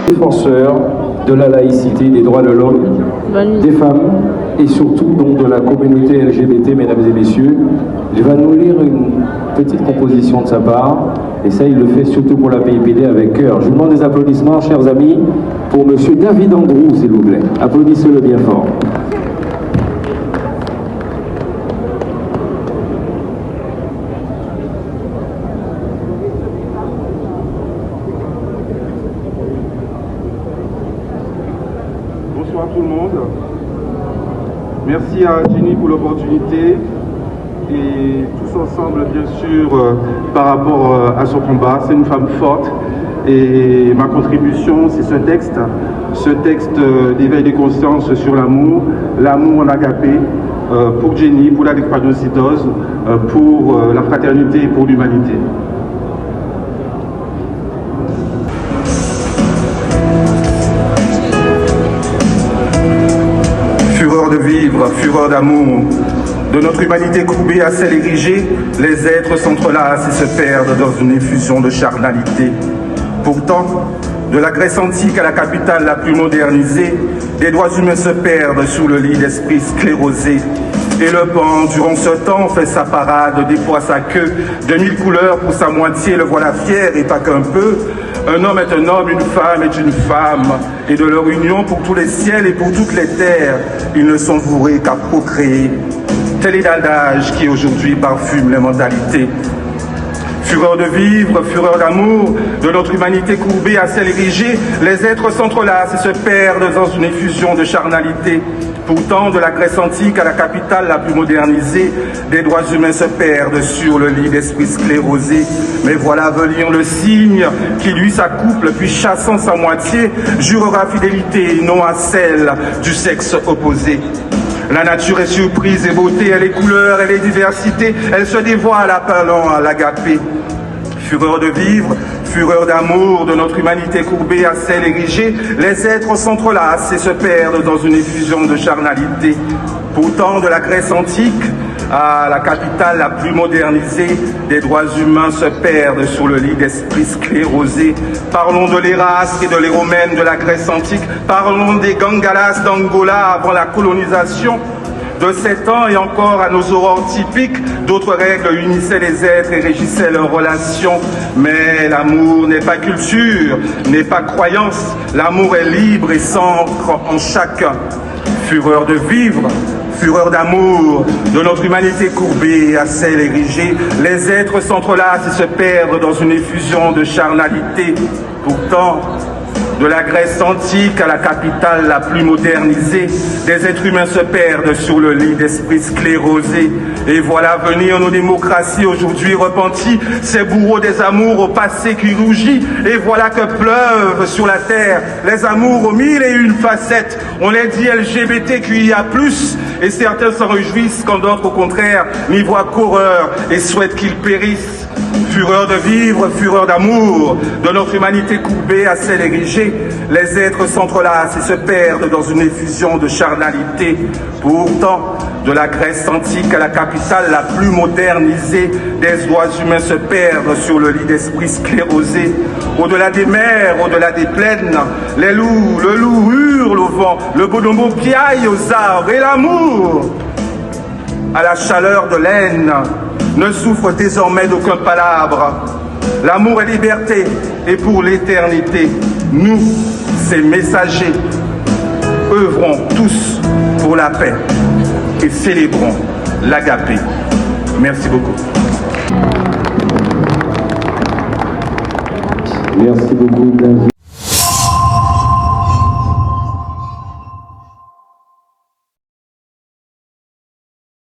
Défenseur de la laïcité, des droits de l'homme, des femmes et surtout donc de la communauté LGBT, mesdames et messieurs. Je vais nous lire une petite composition de sa part et ça il le fait surtout pour la PIPD avec cœur. Je vous demande des applaudissements, chers amis, pour monsieur David Andrew, s'il vous plaît. Applaudissez-le bien fort. Bonsoir tout le monde. Merci à Jenny pour l'opportunité et tous ensemble bien sûr par rapport à son combat. C'est une femme forte et ma contribution c'est ce texte d'éveil des consciences sur l'amour en agapé pour Jenny, pour la drépanocytose, pour la fraternité et pour l'humanité. Fureur de vivre, fureur d'amour, de notre humanité courbée à celle érigée, les êtres s'entrelacent et se perdent dans une effusion de charnalité. Pourtant, de la Grèce antique à la capitale la plus modernisée, des droits humains se perdent sous le lit d'esprits sclérosés. Et le pan, durant ce temps, fait sa parade, déploie sa queue, de 1000 couleurs pour sa moitié, le voilà fier et pas qu'un peu. Un homme est un homme, une femme est une femme, et de leur union pour tous les ciels et pour toutes les terres, ils ne sont voués qu'à procréer. Tel est l'adage qui aujourd'hui parfume les mentalités. Fureur de vivre, fureur d'amour, de notre humanité courbée à celle érigée, les êtres s'entrelacent et se perdent dans une effusion de charnalité. Pourtant, de la Grèce antique à la capitale la plus modernisée, des droits humains se perdent sur le lit d'esprits sclérosés. Mais voilà venir le cygne qui lui s'accouple, puis chassant sa moitié, jurera fidélité, non à celle du sexe opposé. La nature est surprise et beauté, elle est couleur, elle est diversité, elle se dévoile appelant à l'agapé. Fureur de vivre, fureur d'amour, de notre humanité courbée à celle érigée, les êtres s'entrelacent et se perdent dans une effusion de charnalité. Pourtant, de la Grèce antique à la capitale la plus modernisée, des droits humains se perdent sur le lit d'esprits sclérosés. Parlons de l'Érastre et de l'Éromène de la Grèce antique, parlons des Gangalas d'Angola avant la colonisation. De ces temps et encore à nos aurores typiques, d'autres règles unissaient les êtres et régissaient leurs relations. Mais l'amour n'est pas culture, n'est pas croyance. L'amour est libre et s'ancre en chacun. Fureur de vivre, fureur d'amour, de notre humanité courbée à celle érigée, les êtres s'entrelacent et se perdent dans une effusion de charnalité. Pourtant, de la Grèce antique à la capitale la plus modernisée, des êtres humains se perdent sur le lit d'esprits sclérosés. Et voilà venir nos démocraties aujourd'hui repenties, ces bourreaux des amours au passé qui rougit. Et voilà que pleuvent sur la terre les amours aux mille et une facettes. On les dit LGBTQIA+, et certains s'en réjouissent quand d'autres au contraire n'y voient qu'horreur et souhaitent qu'ils périssent. Fureur de vivre, fureur d'amour, de notre humanité courbée à celle érigée, les êtres s'entrelacent et se perdent dans une effusion de charnalité. Pourtant, de la Grèce antique à la capitale la plus modernisée, des droits humains se perdent sur le lit d'esprits sclérosés. Au-delà des mers, au-delà des plaines, les loups, le loup hurle au vent, le bonobo piaille aux arbres et l'amour, à la chaleur de l'aine, ne souffre désormais d'aucun palabre. L'amour est liberté et pour l'éternité, nous, ces messagers, œuvrons tous pour la paix et célébrons l'agapé. Merci beaucoup. Merci beaucoup, David.